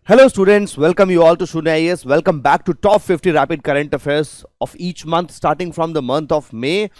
Hello students, welcome you all to Sunya IAS. Welcome back to top 50 rapid current affairs of each month starting from the month of May.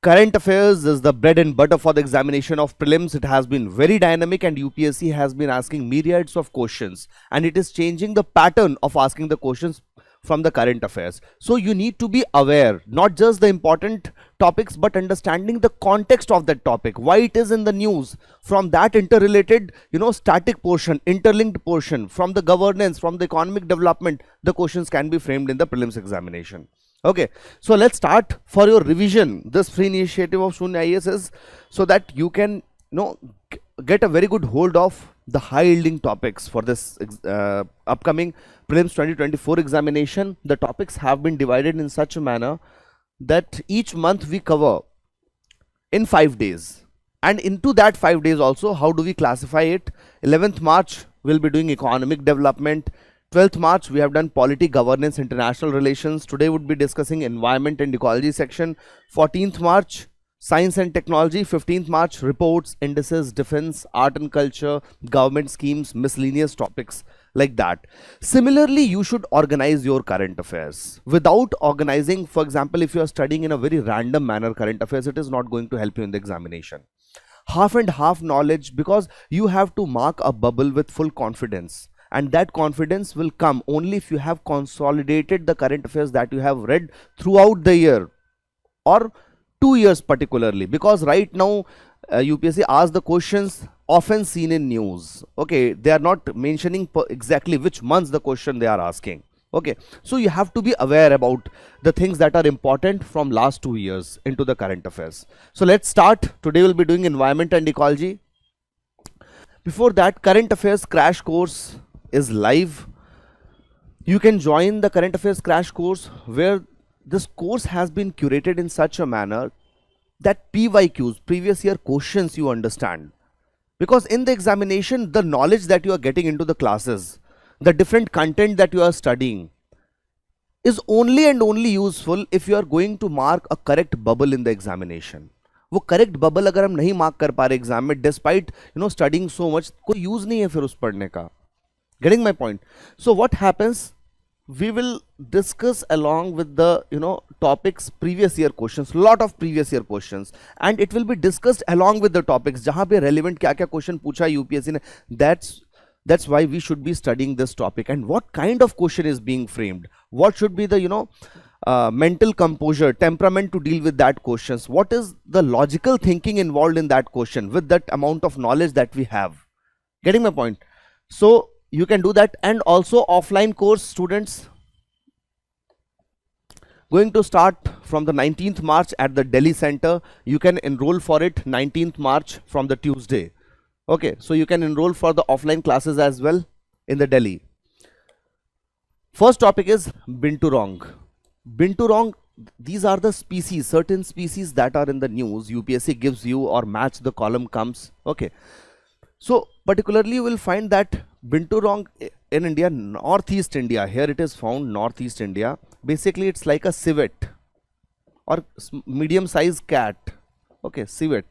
Current affairs is the bread and butter for the examination of prelims. It has been very dynamic and UPSC has been asking myriads of questions and it is changing the pattern of asking the questions from the current affairs. So you need to be aware, not just the important topics, but understanding the context of that topic, why it is in the news, from that interrelated, static portion, interlinked portion, from the governance, from the economic development, the questions can be framed in the prelims examination. Okay, so let's start for your revision. This free initiative of Sunya IAS is so that you can, get a very good hold of the high yielding topics for this upcoming prelims 2024 examination. The topics have been divided in such a manner that each month we cover in 5 days, and into that 5 days also, how do we classify it? 11th March we'll be doing economic development. 12th March we have done polity, governance, international relations. Today would be discussing environment and ecology section. 14th March science and technology. 15th March reports, indices, defense, art and culture, government schemes, miscellaneous topics like that. Similarly, you should organize your current affairs. Without organizing, for example, if you are studying in a very random manner current affairs, it is not going to help you in the examination. Half and half knowledge, because you have to mark a bubble with full confidence, and that confidence will come only if you have consolidated the current affairs that you have read throughout the year or 2 years particularly, because right now UPSC asks the questions often seen in news. Okay, they are not mentioning exactly which months the question they are asking. Okay, so you have to be aware about the things that are important from last 2 years into the current affairs. So let's start. Today we'll be doing environment and ecology. Before that, current affairs crash course is live. You can join the current affairs crash course, where this course has been curated in such a manner that PYQs, previous year questions, you understand. Because in the examination, the knowledge that you are getting into the classes, the different content that you are studying, is only and only useful if you are going to mark a correct bubble in the examination. वो correct bubble अगर हम नहीं mark कर पा रहे exam में, despite studying so much, कोई use नहीं है फिर उस पढ़ने का. Getting my point? So what happens? We will discuss along with the topics previous year questions, lot of previous year questions, and it will be discussed along with the topics जहाँ पे relevant क्या क्या question पूछा UPSC ने. That's why we should be studying this topic, and what kind of question is being framed, what should be the mental composure, temperament to deal with that questions, what is the logical thinking involved in that question with that amount of knowledge that we have. Getting my point? So you can do that. And also offline course, students, going to start from the 19th March at the Delhi center. You can enroll for it 19th March from the Tuesday. Okay, so you can enroll for the offline classes as well in the Delhi. First topic is Binturong. Binturong, these are the species, certain species that are in the news. UPSC gives you, or match the column comes. Okay, so particularly you will find that Binturong in India, northeast India, here it is found northeast India. Basically it's like a civet or medium sized cat. Okay, civet,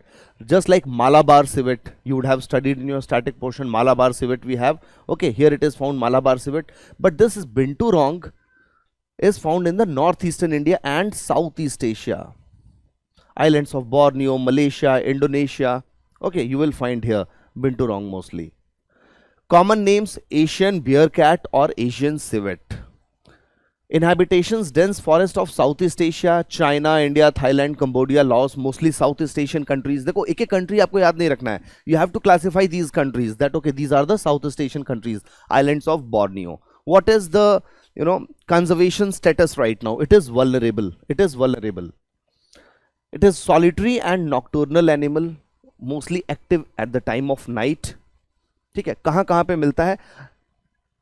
just like Malabar civet, you would have studied in your static portion. Malabar civet we have. Okay, here it is found Malabar civet, but this is Binturong is found in the northeastern India and Southeast Asia, islands of Borneo, Malaysia, Indonesia. Okay, you will find here Binturong mostly. Common names: Asian bear cat or Asian civet. Inhabitations: dense forest of Southeast Asia, China, India, Thailand, Cambodia, Laos, mostly Southeast Asian countries. देखो एक एक country आपको याद नहीं रखना है. You have to classify these countries that okay, these are the Southeast Asian countries. Islands of Borneo. What is the conservation status right now? It is vulnerable. It is vulnerable. It is solitary and nocturnal animal, mostly active at the time of night. ठीक है, कहाँ कहाँ पे मिलता है?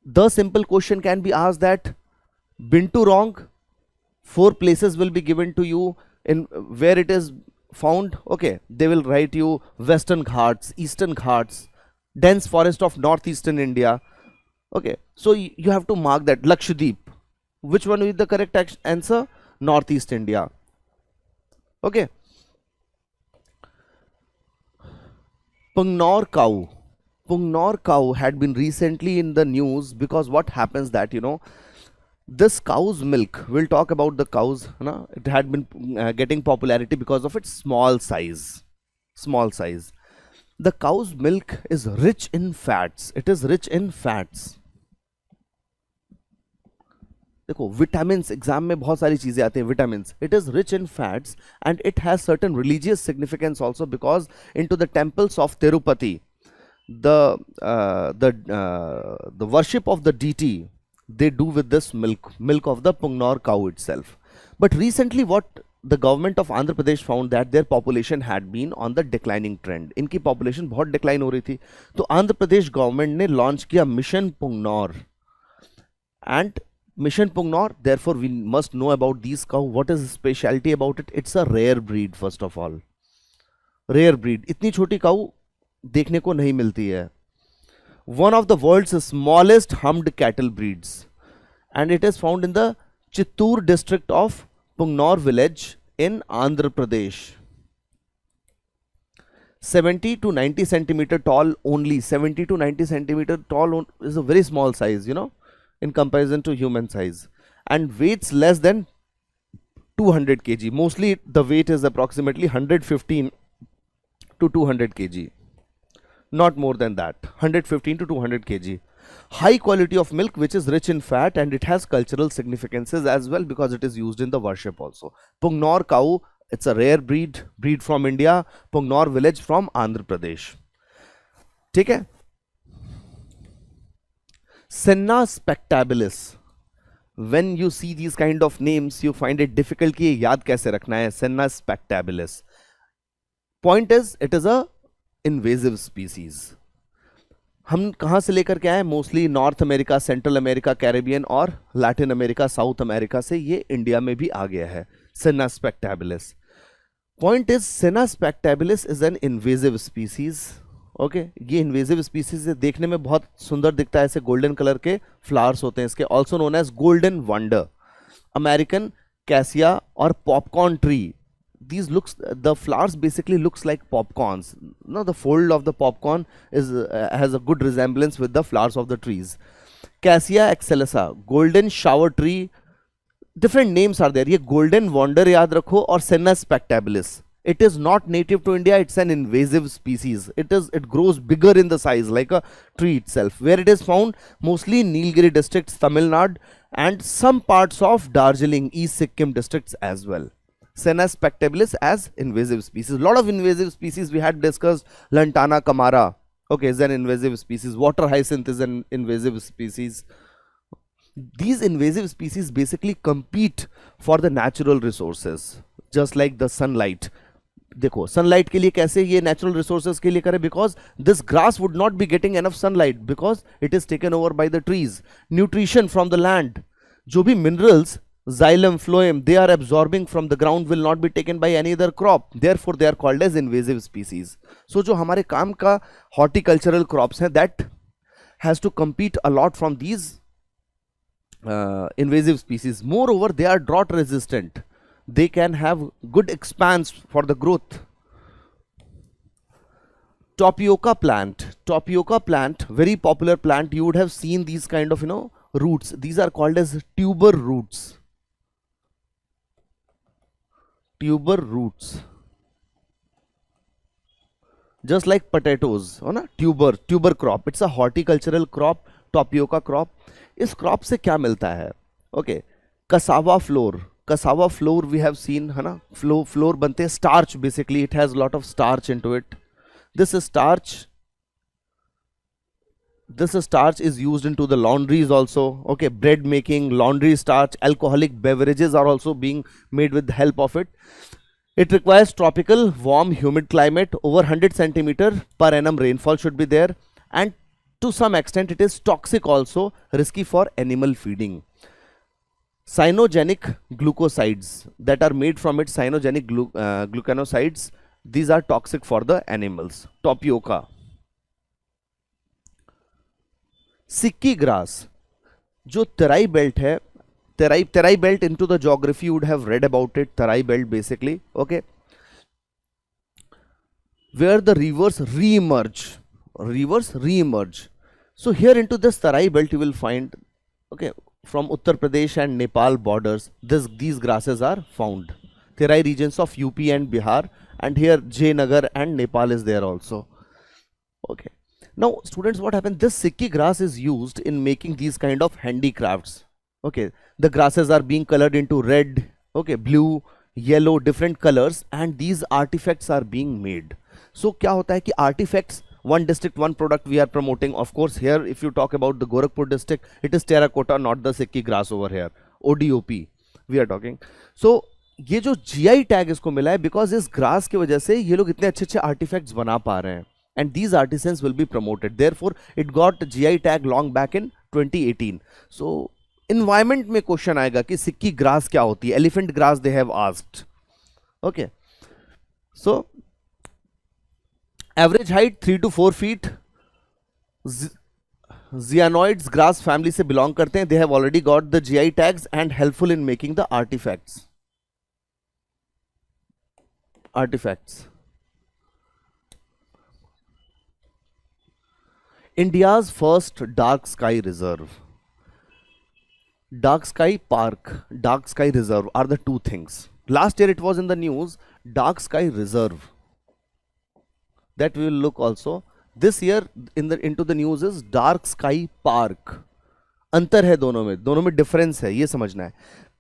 The simple question can be asked that Binturong, 4 places will be given to you in where it is found. Okay, they will write you Western Ghats, Eastern Ghats, dense forest of northeastern India. Okay, so you have to mark that. Lakshadweep, which one is the correct answer? Northeast India. Okay, Pungnor cow. Pungnor cow had been recently in the news because what happens that, this cow's milk, we'll talk about the cows, it had been getting popularity because of its small size. Small size. The cow's milk is rich in fats. It is rich in fats. देखो vitamins exam में बहुत सारी चीजें आती हैं vitamins it is rich in fats and it has certain religious significance also because into the temples of Tirupati the worship of the deity they do with this milk of the Pungnor cow itself. But recently what the government of Andhra Pradesh found that their population had been on the declining trend. इनकी population बहुत decline हो रही थी तो Andhra Pradesh government ने launch किया mission पुंगनौर and Mission Pungnor, therefore we must know about these cow. What is the specialty about it? It's a rare breed first of all. Rare breed. इतनी छोटी cow देखने को नहीं मिलती है. One of the world's smallest humped cattle breeds, and it is found in the Chittoor district of Pungnor village in Andhra Pradesh. 70 to 90 centimeter tall only. 70 to 90 centimeter tall is a very small size, in comparison to human size, and weights less than 200 kg. Mostly the weight is approximately 115 to 200 kg. Not more than that. 115 to 200 kg. High quality of milk which is rich in fat, and it has cultural significances as well because it is used in the worship also. Pungnor cow, it's a rare breed from India. Pungnor village from Andhra Pradesh. ठीक है. Senna spectabilis. When you see these kind of names, you find it difficult कि याद कैसे रखना है. Senna spectabilis. Point is, it is a invasive species. हम कहाँ से लेकर के आए? Mostly north America, central America, Caribbean और लैटिन अमेरिका, साउथ अमेरिका से ये इंडिया में भी आ गया है. Senna spectabilis. Point is, Senna spectabilis is an invasive species. Okay ये इन्वेजिव स्पीसीज है, देखने में बहुत सुंदर दिखता है, ऐसे गोल्डन कलर के फ्लावर्स होते हैं इसके, also known as golden wonder, American cassia और popcorn tree. These looks, the flowers basically looks like popcorns. The fold of the popcorn has a good resemblance with the flowers of the trees. Cassia excellenta, golden shower tree. Different names are there. ये golden wonder याद रखो और Senna spectabilis. It is not native to India. It's an invasive species. It grows bigger in the size like a tree itself. Where it is found? Mostly in Nilgiri districts, Tamil Nadu, and some parts of Darjeeling, East Sikkim districts as well. Senna spectabilis as invasive species. A lot of invasive species we had discussed. Lantana camara, okay, is an invasive species. Water hyacinth is an invasive species. These invasive species basically compete for the natural resources, just like the sunlight. देखो sunlight के लिए कैसे ये natural resources के लिए करें, because this grass would not be getting enough sunlight because it is taken over by the trees. Nutrition from the land, जो भी minerals xylem, phloem, they are absorbing from the ground will not be taken by any other crop. Therefore, they are called as invasive species. So, जो हमारे काम का horticultural crops हैं, that has to compete a lot from these invasive species. Moreover, they are drought resistant. They can have good expanse for the growth. Topoca plant. Topoca plant, very popular plant. You would have seen these kind of, roots. These are called as tuber roots. Tuber roots. Just like potatoes, tuber crop. It's a horticultural crop, Topoca crop. इस crop से क्या मिलता है? Okay, cassava flour. Cassava flour we have seen, है ना? Flour बनते हैं, starch basically. It has a lot of starch into it. This starch is used into the laundries also. Okay, bread making, laundry starch, alcoholic beverages are also being made with the help of it. It requires tropical, warm, humid climate. Over 100 centimeter per annum rainfall should be there, and to some extent it is toxic also, risky for animal feeding. Cyanogenic glucosides that are made from it, cyanogenic glucanosides, these are toxic for the animals. Topoca. Sikki grass, जो Terai belt है, Terai belt into the geography you would have read about it. Terai belt basically, okay, where the rivers re-emerge. rivers re-emerge. So here into this Tarai belt you will find, okay, from Uttar Pradesh and Nepal borders, these grasses are found. Terai regions of UP and Bihar, and here Jnagar and Nepal is there also. Okay. Now, students, what happened? This Sikki grass is used in making these kind of handicrafts. Okay, the grasses are being colored into red, okay, blue, yellow, different colors, and these artifacts are being made. So, क्या होता है कि artifacts, one district, one product we are promoting. Of course, here if you talk about the Gorakhpur district, it is terracotta, not the Sikki grass over here. ODOP we are talking. So ये जो GI tag इसको मिला है because इस grass की वजह से ये लोग इतने अच्छे अच्छे artifacts बना पा रहे हैं. And these artisans will be promoted. Therefore, it got GI tag long back in 2018. So, environment में question आएगा कि सिक्की grass क्या होती है? Elephant grass they have asked. Okay. So, average height 3 to 4 feet. Zeanoids grass family से belong करते हैं. They have already got the GI tags and helpful in making the artifacts. India's first dark sky reserve. Dark sky park, dark sky reserve are the two things. Last year it was in the news, dark sky reserve. That we will look also. This year into the news is dark sky park. अंतर है दोनों में difference है, ये समझना है.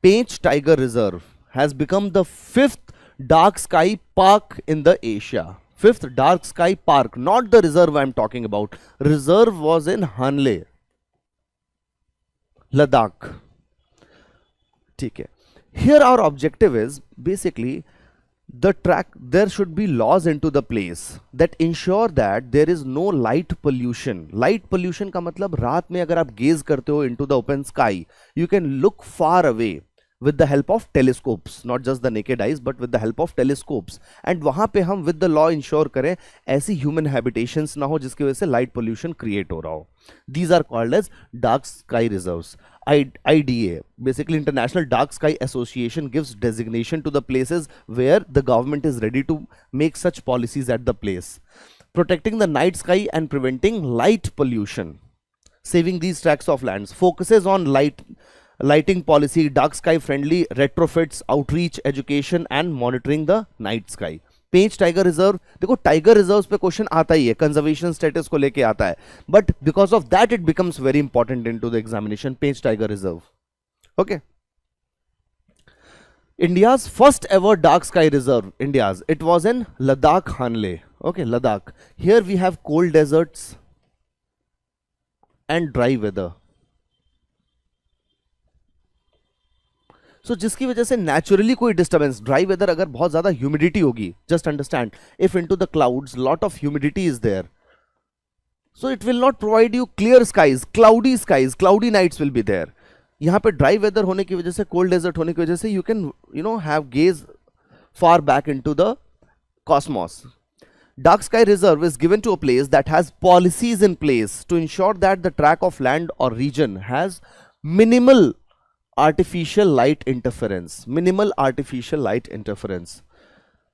Pench Tiger Reserve has become the 5th dark sky park in the Asia. 5th dark sky park, not the reserve I am talking about. Reserve was in Hanle, Ladakh. ठीक है. Here our objective is basically the track. There should be laws into the place that ensure that there is no light pollution. Light pollution का मतलब रात में अगर आप gaze करते हो into the open sky, you can look far away with the help of telescopes, not just the naked eyes, but with the help of telescopes. And वहाँ पे हम with the law ensure करें ऐसी human habitations ना हो जिसकी वजह से light pollution create हो रहा हो. These are called as dark sky reserves. IDA, basically International Dark Sky Association, gives designation to the places where the government is ready to make such policies at the place. Protecting the night sky and preventing light pollution. Saving these tracts of lands. Focuses on lighting policy, dark sky friendly retrofits, outreach, education and monitoring the night sky. Pench tiger reserve, देखो tiger reserve पे question आता ही है, conservation status को लेके आता है, but because of that it becomes very important into the examination. Pench tiger reserve. Okay. India's first ever dark sky reserve, it was in Ladakh, Hanle. Okay, Ladakh. Here we have cold deserts and dry weather. So जिसकी वजह से naturally कोई disturbance, dry weather अगर बहुत ज़्यादा humidity होगी, just understand, if into the clouds lot of humidity is there, so it will not provide you clear skies, cloudy nights will be there. यहाँ पे dry weather होने की वजह से, cold desert होने की वजह से, you can have gaze far back into the cosmos. Dark sky reserve is given to a place that has policies in place to ensure that the tract of land or region has minimal artificial light interference.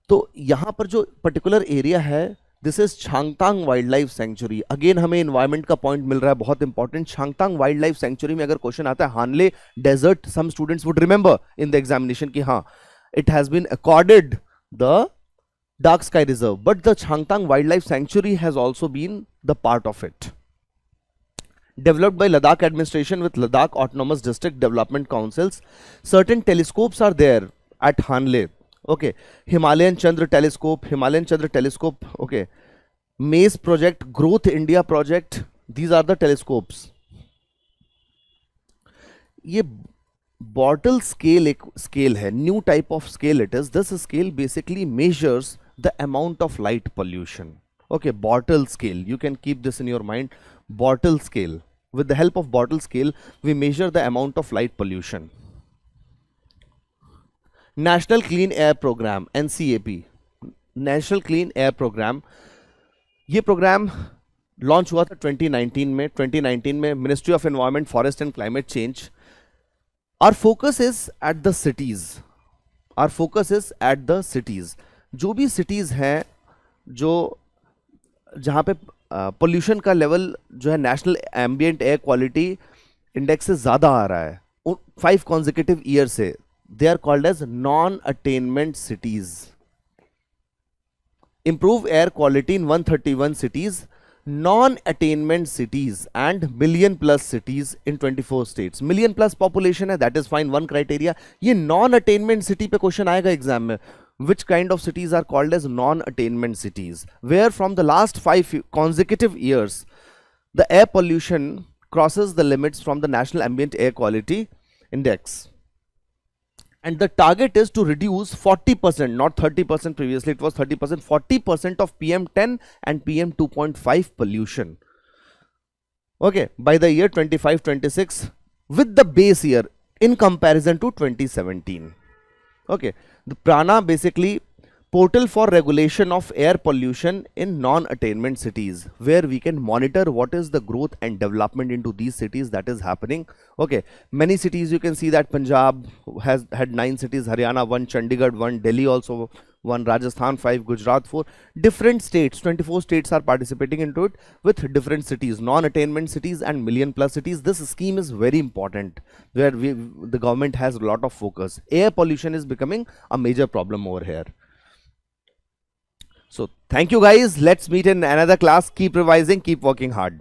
तो यहाँ पर जो particular area है, this is Changtang Wildlife Sanctuary. Again हमें environment का point मिल रहा है बहुत important. Changtang Wildlife Sanctuary में अगर question आता है Hanle Desert, some students would remember in the examination कि हाँ, it has been accorded the Dark Sky Reserve, but the Changtang Wildlife Sanctuary has also been the part of it. Developed by Ladakh administration with Ladakh Autonomous District Development Councils. Certain telescopes are there at Hanle. Okay, Himalayan Chandra Telescope, okay, MACE project, Growth India project, these are the telescopes. ये bottle scale एक scale है, new type of scale it is. This scale basically measures the amount of light pollution. Okay, bottle scale, you can keep this in your mind. Bottle scale. With the help of bottle scale, we measure the amount of light pollution. National Clean Air Program, NCAP. National Clean Air Program. ये program launch हुआ था 2019 में. 2019 में Ministry of Environment, Forest and Climate Change. Our focus is at the cities. जो भी cities हैं, जो जहाँ पे पोल्यूशन का लेवल जो है national ambient air quality index से ज़्यादा आ रहा है 5 consecutive ईयर से, they are called as non attainment cities. Improve air quality in 131 cities, non-attainment cities and million plus cities in 24 states. Million plus population है, that is fine, one criteria. ये non-attainment city पे question आएगा exam में. Which kind of cities are called as non-attainment cities? Where from the last 5 consecutive years, the air pollution crosses the limits from the National Ambient Air Quality Index. And the target is to reduce 40%, not 30%, previously it was 30%, 40% of PM10 and PM2.5 pollution. Okay, by the year 25-26 with the base year in comparison to 2017. Okay, the Prana basically portal for regulation of air pollution in non-attainment cities, where we can monitor what is the growth and development into these cities that is happening. Okay, many cities you can see that Punjab has had 9 cities, Haryana 1, Chandigarh 1, Delhi also 1, Rajasthan 5, Gujarat 4. Different states, 24 states are participating into it with different cities, non-attainment cities and million plus cities. This scheme is very important, where the government has a lot of focus. Air pollution is becoming a major problem over here. So thank you guys. Let's meet in another class. Keep revising, keep working hard.